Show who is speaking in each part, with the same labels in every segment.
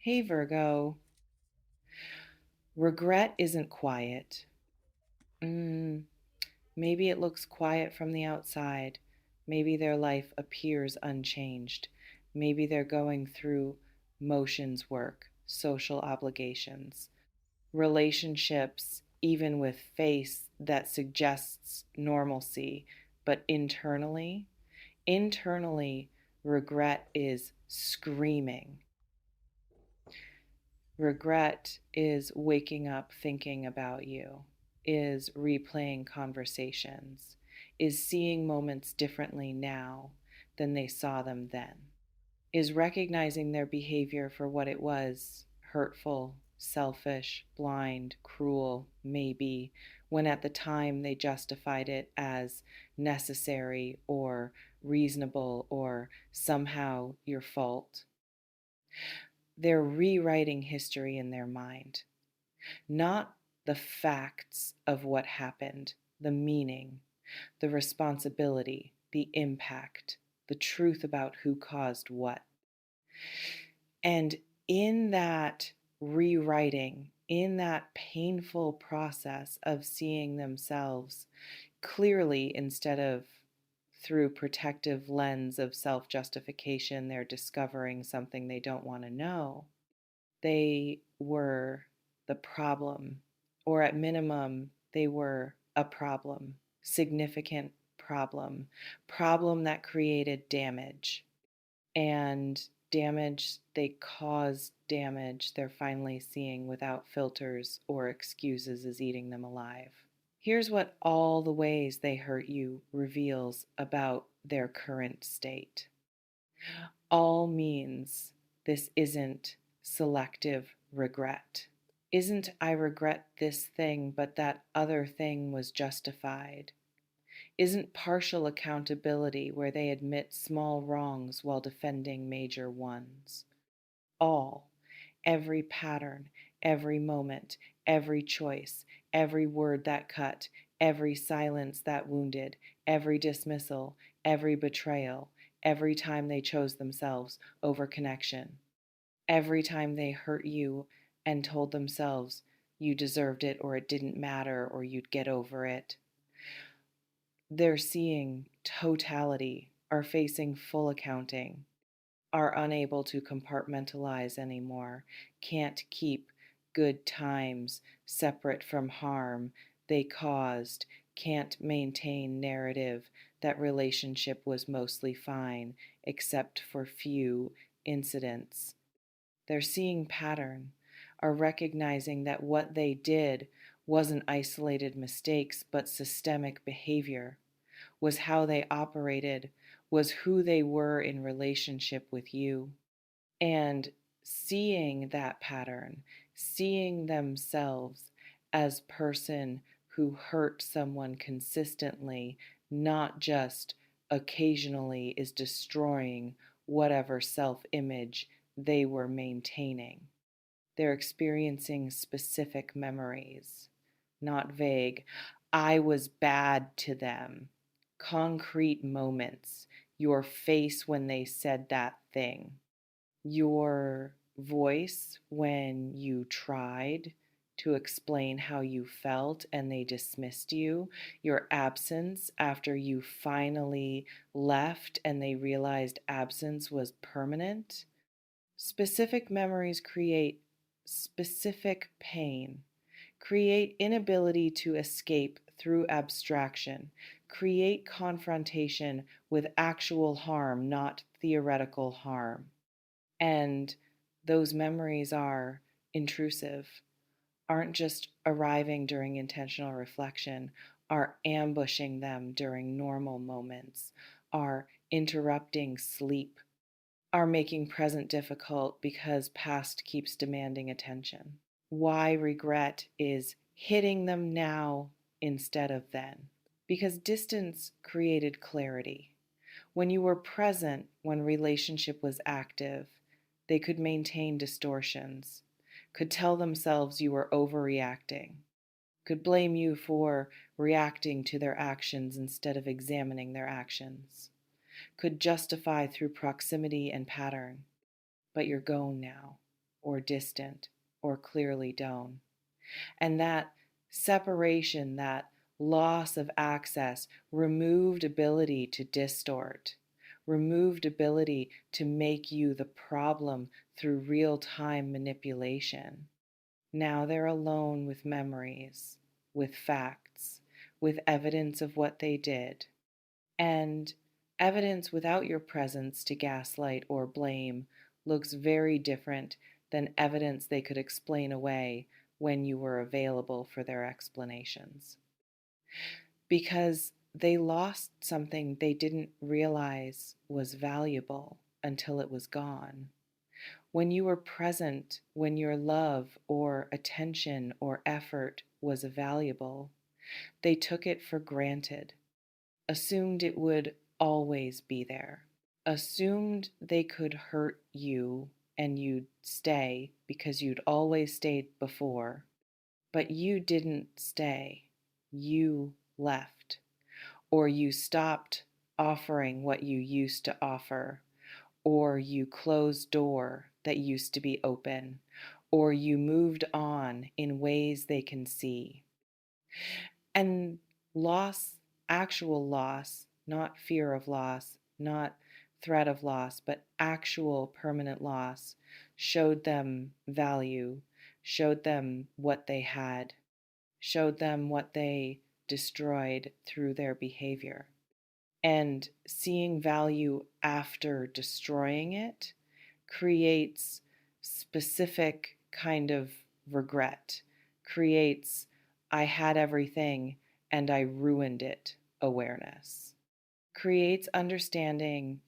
Speaker 1: Hey Virgo, regret isn't quiet. Mm, Maybe it looks quiet from the outside. Maybe their life appears unchanged. Maybe they're going through motions work, social obligations, relationships, even with face that suggests normalcy, but internally, regret is screaming. Regret is waking up thinking about you, is replaying conversations, is seeing moments differently now than they saw them then, is recognizing their behavior for what it was: hurtful, selfish, blind, cruel, maybe, when at the time they justified it as necessary or reasonable or somehow your fault. They're rewriting history in their mind, not the facts of what happened, the meaning, the responsibility, the impact, the truth about who caused what. And in that rewriting, in that painful process of seeing themselves clearly instead of through protective lens of self-justification, they're discovering something they don't want to know. They were the problem, or at minimum, they were a problem, significant problem that created damage. And damage, they caused damage they're finally seeing without filters or excuses is eating them alive. Here's what all the ways they hurt you reveals about their current state. All means this isn't selective regret. Isn't I regret this thing, but that other thing was justified. Isn't partial accountability where they admit small wrongs while defending major ones. All, every pattern, every moment, every choice, every word that cut, every silence that wounded, every dismissal, every betrayal, every time they chose themselves over connection, every time they hurt you and told themselves you deserved it or it didn't matter or you'd get over it. They're seeing totality, are facing full accounting, are unable to compartmentalize anymore, can't keep good times separate from harm they caused, can't maintain narrative that relationship was mostly fine except for few incidents. They're seeing pattern, are recognizing that what they did wasn't isolated mistakes but systemic behavior, was how they operated, was who they were in relationship with you. And seeing that pattern, seeing themselves as person who hurt someone consistently, not just occasionally, is destroying whatever self-image they were maintaining. They're experiencing specific memories, not vague, I was bad to them. Concrete moments, your face when they said that thing, your voice when you tried to explain how you felt and they dismissed you, your absence after you finally left and they realized absence was permanent. Specific memories create specific pain, create inability to escape through abstraction, create confrontation with actual harm, not theoretical harm. And those memories are intrusive, aren't just arriving during intentional reflection, are ambushing them during normal moments, are interrupting sleep, are making present difficult because past keeps demanding attention. Why regret is hitting them now instead of then. Because distance created clarity. When you were present, when relationship was active, they could maintain distortions, could tell themselves you were overreacting, could blame you for reacting to their actions instead of examining their actions, could justify through proximity and pattern. But you're gone now. or distant or clearly known. And that separation, that loss of access, removed ability to distort, removed ability to make you the problem through real time manipulation. Now they're alone with memories, with facts, with evidence of what they did, and evidence without your presence to gaslight or blame looks very different than evidence they could explain away when you were available for their explanations. Because they lost something they didn't realize was valuable until it was gone. When you were present, when your love or attention or effort was valuable, they took it for granted, assumed it would always be there, assumed they could hurt you and you'd stay because you'd always stayed before, but you didn't stay. You left, or you stopped offering what you used to offer, or you closed door that used to be open, or you moved on in ways they can see. And loss, actual loss, not fear of loss, not threat of loss, but actual permanent loss, showed them value, showed them what they had, showed them what they destroyed through their behavior. And seeing value after destroying it creates specific kind of regret, creates I had everything and I ruined it awareness, creates understanding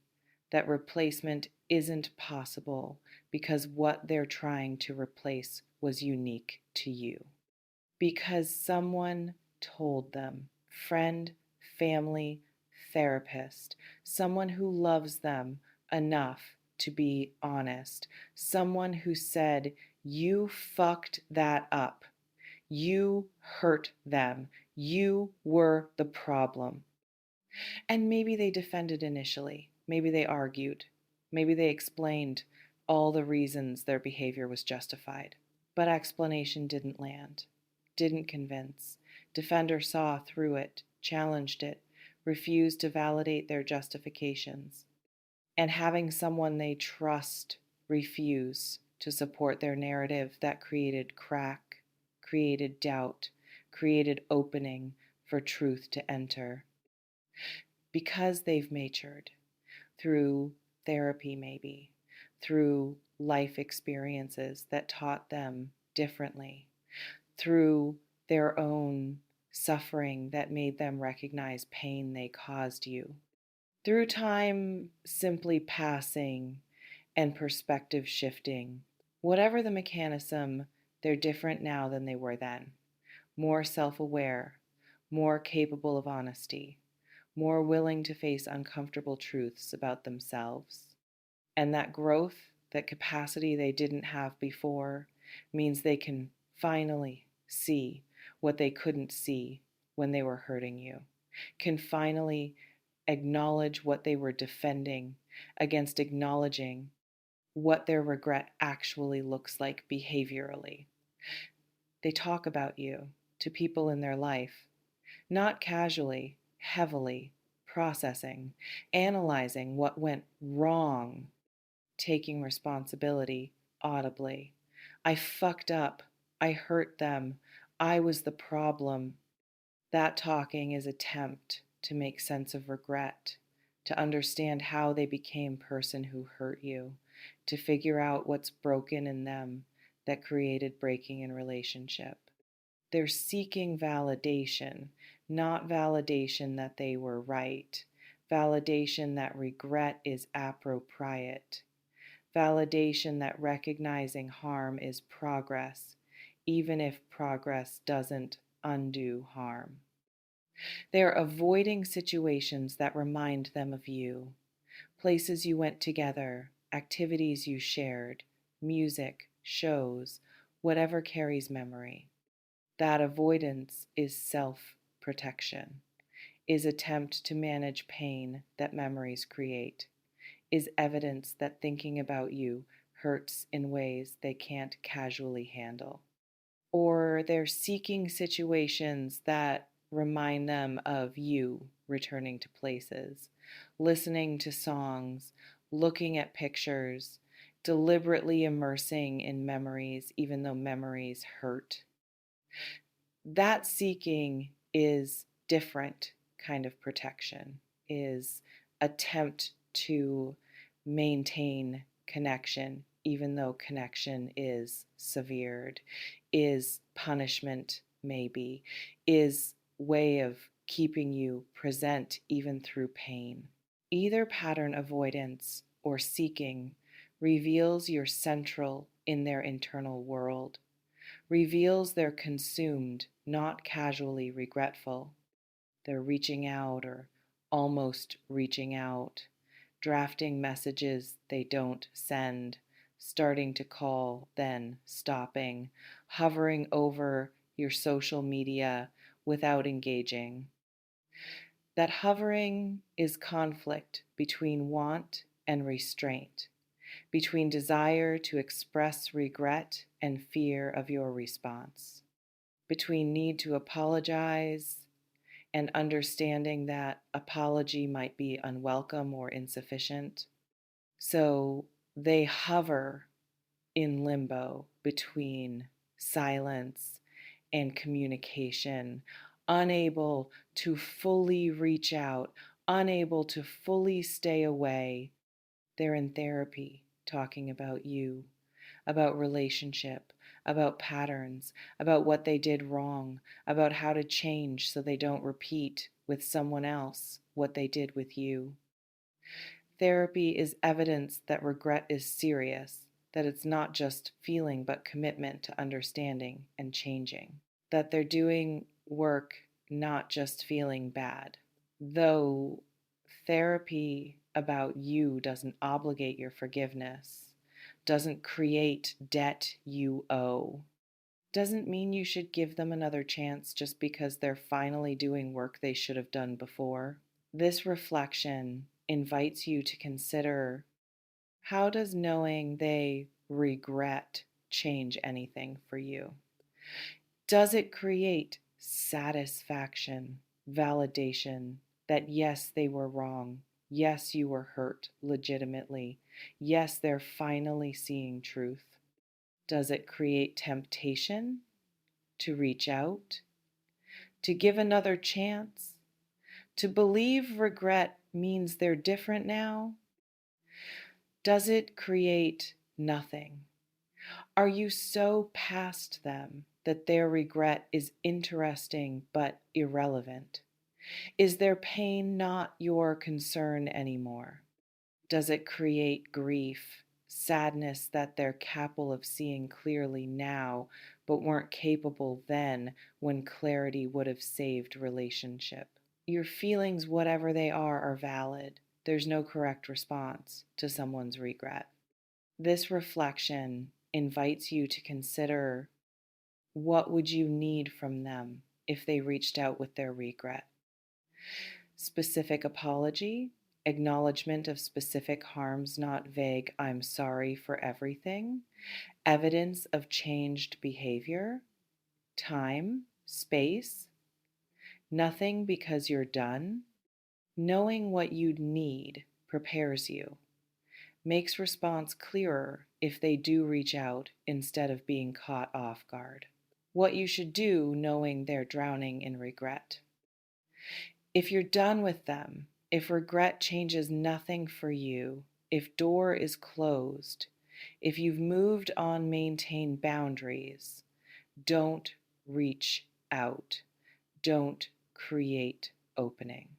Speaker 1: that replacement isn't possible because what they're trying to replace was unique to you. Because someone told them, friend, family, therapist, someone who loves them enough to be honest, someone who said, you fucked that up. You hurt them. You were the problem. And maybe they defended initially. Maybe they argued. Maybe they explained all the reasons their behavior was justified. But explanation didn't land, didn't convince. Defender saw through it, challenged it, refused to validate their justifications. And having someone they trust refuse to support their narrative that created crack, created doubt, created opening for truth to enter. Because they've matured through therapy, maybe, through life experiences that taught them differently, through their own suffering that made them recognize pain they caused you, through time simply passing and perspective shifting. Whatever the mechanism, they're different now than they were then. More self-aware, more capable of honesty, more willing to face uncomfortable truths about themselves. And that growth, that capacity they didn't have before, means they can finally see what they couldn't see when they were hurting you, can finally acknowledge what they were defending against acknowledging what their regret actually looks like behaviorally. They talk about you to people in their life, not casually, heavily, processing, analyzing what went wrong, taking responsibility audibly. I fucked up. I hurt them. I was the problem. That talking is attempt to make sense of regret, to understand how they became person who hurt you, to figure out what's broken in them that created breaking in relationship. They're seeking validation, not validation that they were right, validation that regret is appropriate, validation that recognizing harm is progress, even if progress doesn't undo harm. They're avoiding situations that remind them of you, places you went together, activities you shared, music, shows, whatever carries memory. That avoidance is self-protection, is attempt to manage pain that memories create, is evidence that thinking about you hurts in ways they can't casually handle. Or they're seeking situations that remind them of you returning to places, listening to songs, looking at pictures, deliberately immersing in memories, even though memories hurt. That seeking is different kind of protection, is attempt to maintain connection, even though connection is severed, is punishment, maybe, is way of keeping you present even through pain. Either pattern, avoidance or seeking, reveals you're central in their internal world, reveals they're consumed, not casually regretful. They're reaching out or almost reaching out, drafting messages they don't send, starting to call, then stopping, hovering over your social media without engaging. That hovering is conflict between want and restraint, between desire to express regret and fear of your response, between need to apologize and understanding that apology might be unwelcome or insufficient. So they hover in limbo between silence and communication, unable to fully reach out, unable to fully stay away. They're in therapy talking about you, about relationship, about patterns, about what they did wrong, about how to change so they don't repeat with someone else what they did with you. Therapy is evidence that regret is serious, that it's not just feeling but commitment to understanding and changing, that they're doing work, not just feeling bad. Though therapy about you doesn't obligate your forgiveness, doesn't create debt you owe, doesn't mean you should give them another chance just because they're finally doing work they should have done before. This reflection invites you to consider, how does knowing they regret change anything for you? Does it create satisfaction, validation that yes, they were wrong? Yes, you were hurt legitimately. Yes, they're finally seeing truth. Does it create temptation to reach out, to give another chance, to believe regret means they're different now? Does it create nothing? Are you so past them that their regret is interesting but irrelevant? Is their pain not your concern anymore? Does it create grief, sadness that they're capable of seeing clearly now, but weren't capable then when clarity would have saved relationship? Your feelings, whatever they are valid. There's no correct response to someone's regret. This reflection invites you to consider, what would you need from them if they reached out with their regret? Specific apology, acknowledgement of specific harms, not vague, I'm sorry for everything, evidence of changed behavior, time, space, nothing because you're done. Knowing what you'd need prepares you, makes response clearer if they do reach out instead of being caught off guard. What you should do knowing they're drowning in regret. If you're done with them, if regret changes nothing for you, if door is closed, if you've moved on, maintain boundaries, don't reach out. Don't create opening.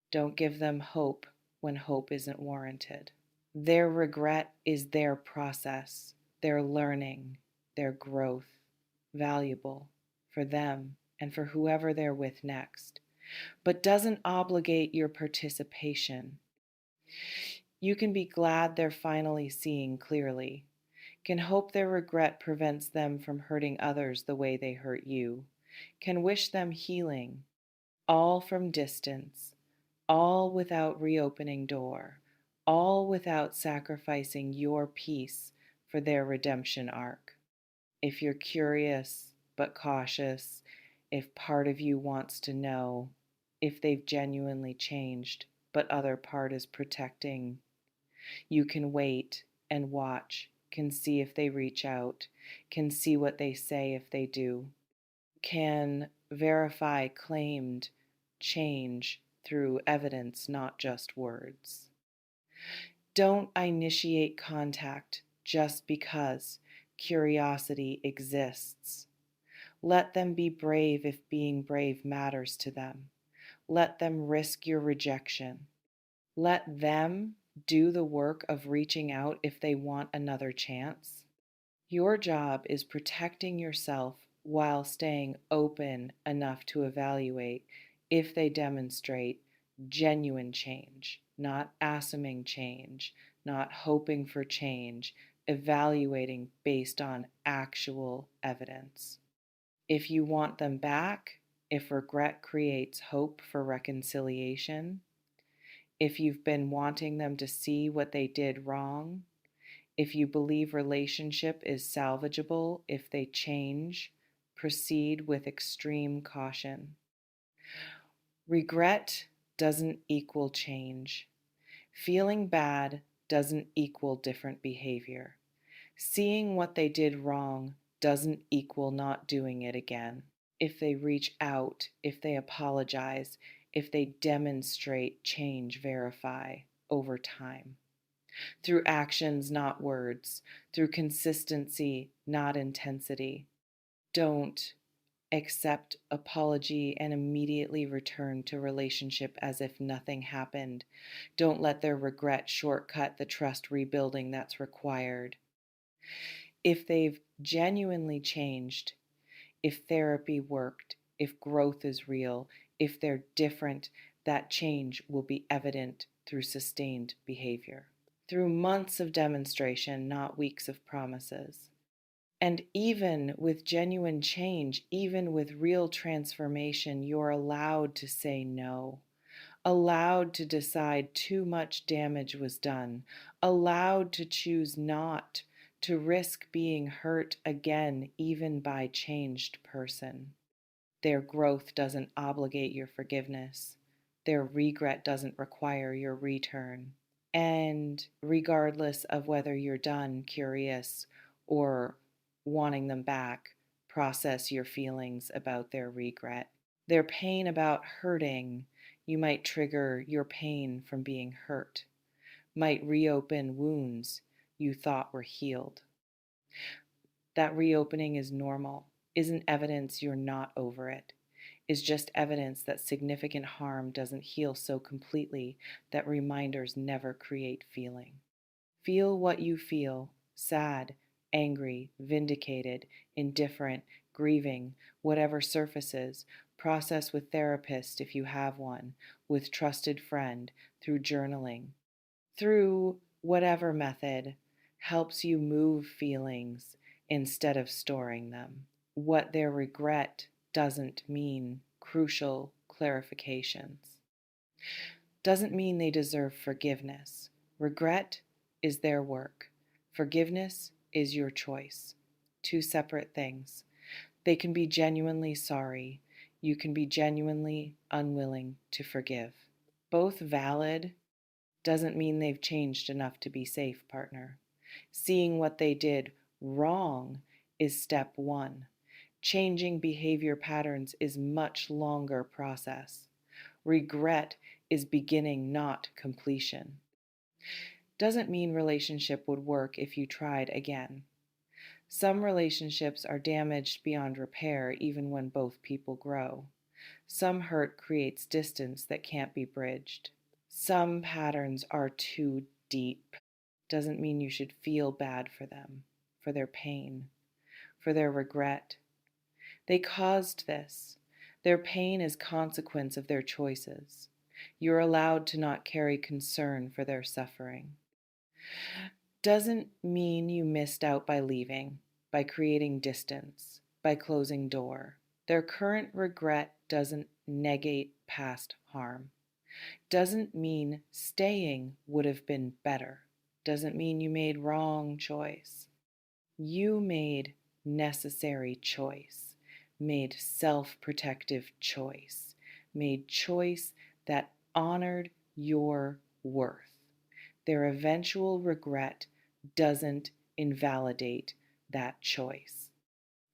Speaker 1: Don't give them hope when hope isn't warranted. Their regret is their process, their learning, their growth, valuable for them and for whoever they're with next, but doesn't obligate your participation. You can be glad they're finally seeing clearly, can hope their regret prevents them from hurting others the way they hurt you, can wish them healing, all from distance, all without reopening door, all without sacrificing your peace for their redemption arc. If you're curious but cautious, if part of you wants to know if they've genuinely changed, but other part is protecting, you can wait and watch, can see if they reach out, can see what they say if they do, can verify claimed change through evidence, not just words. Don't initiate contact just because curiosity exists. Let them be brave if being brave matters to them. Let them risk your rejection. Let them do the work of reaching out if they want another chance. Your job is protecting yourself while staying open enough to evaluate if they demonstrate genuine change, not assuming change, not hoping for change, evaluating based on actual evidence. If you want them back, if regret creates hope for reconciliation, if you've been wanting them to see what they did wrong, if you believe relationship is salvageable if they change, proceed with extreme caution. Regret doesn't equal change. Feeling bad doesn't equal different behavior. Seeing what they did wrong doesn't equal not doing it again. If they reach out, if they apologize, if they demonstrate change, verify over time. Through actions, not words, through consistency, not intensity. Don't accept apology and immediately return to relationship as if nothing happened. Don't let their regret shortcut the trust rebuilding that's required. If they've genuinely changed, if therapy worked, if growth is real, if they're different, that change will be evident through sustained behavior, through months of demonstration, not weeks of promises. And even with genuine change, even with real transformation, you're allowed to say no, allowed to decide too much damage was done, allowed to choose not to risk being hurt again, even by changed person. Their growth doesn't obligate your forgiveness. Their regret doesn't require your return. And regardless of whether you're done curious or wanting them back, process your feelings about their regret. Their pain about hurting, you might trigger your pain from being hurt, might reopen wounds you thought were healed. That reopening is normal, isn't evidence you're not over it, is just evidence that significant harm doesn't heal so completely that reminders never create feeling. Feel what you feel: sad, angry, vindicated, indifferent, grieving, whatever surfaces. Process with therapist if you have one, with trusted friend, through journaling. Through whatever method helps you move feelings instead of storing them. What their regret doesn't mean crucial clarifications. Doesn't mean they deserve forgiveness. Regret is their work. Forgiveness is your choice. Two separate things. They can be genuinely sorry. You can be genuinely unwilling to forgive. Both valid doesn't mean they've changed enough to be safe, partner. Seeing what they did wrong is step one. Changing behavior patterns is much longer process. Regret is beginning, not completion. Doesn't mean relationship would work if you tried again. Some relationships are damaged beyond repair even when both people grow. Some hurt creates distance that can't be bridged. Some patterns are too deep. Doesn't mean you should feel bad for them, for their pain, for their regret. They caused this. Their pain is consequence of their choices. You're allowed to not carry concern for their suffering. Doesn't mean you missed out by leaving, by creating distance, by closing door. Their current regret doesn't negate past harm. Doesn't mean staying would have been better. Doesn't mean you made wrong choice. You made necessary choice, made self-protective choice, made choice that honored your worth. Their eventual regret doesn't invalidate that choice.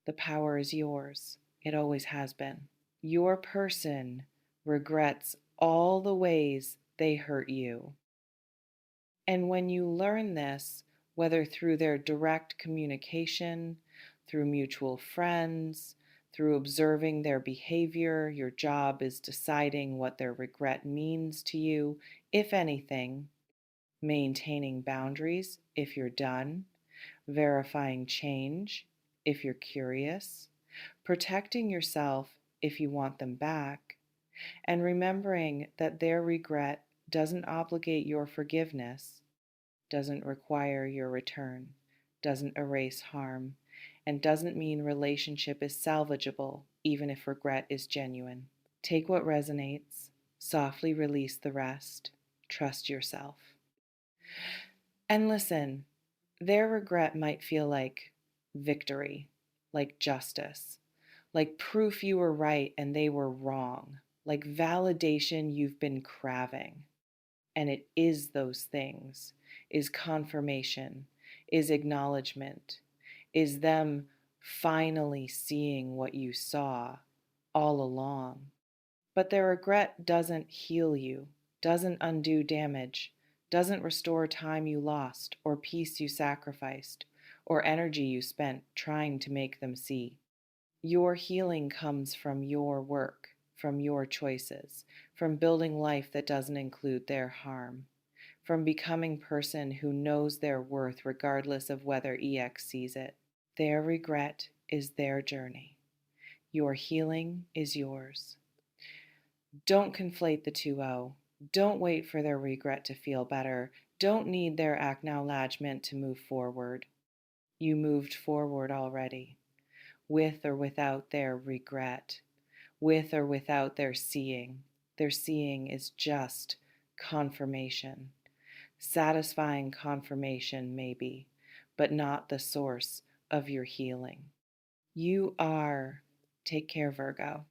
Speaker 1: The power is yours. It always has been. Your person regrets all the ways they hurt you. And when you learn this, whether through their direct communication, through mutual friends, through observing their behavior, your job is deciding what their regret means to you, if anything, maintaining boundaries if you're done, verifying change if you're curious, protecting yourself if you want them back, and remembering that their regret doesn't obligate your forgiveness, doesn't require your return, doesn't erase harm, and doesn't mean relationship is salvageable even if regret is genuine. Take what resonates, softly release the rest, trust yourself. And listen, their regret might feel like victory, like justice, like proof you were right and they were wrong, like validation you've been craving. And it is those things, is confirmation, is acknowledgement, is them finally seeing what you saw all along. But their regret doesn't heal you, doesn't undo damage, doesn't restore time you lost, or peace you sacrificed, or energy you spent trying to make them see. Your healing comes from your work, from your choices, from building life that doesn't include their harm, from becoming person who knows their worth regardless of whether EX sees it. Their regret is their journey. Your healing is yours. Don't conflate the two. Don't wait for their regret to feel better. Don't need their acknowledgement to move forward. You moved forward already, with or without their regret, with or without their seeing. Their seeing is just confirmation. Satisfying confirmation, maybe, but not the source of your healing. You are. Take care, Virgo.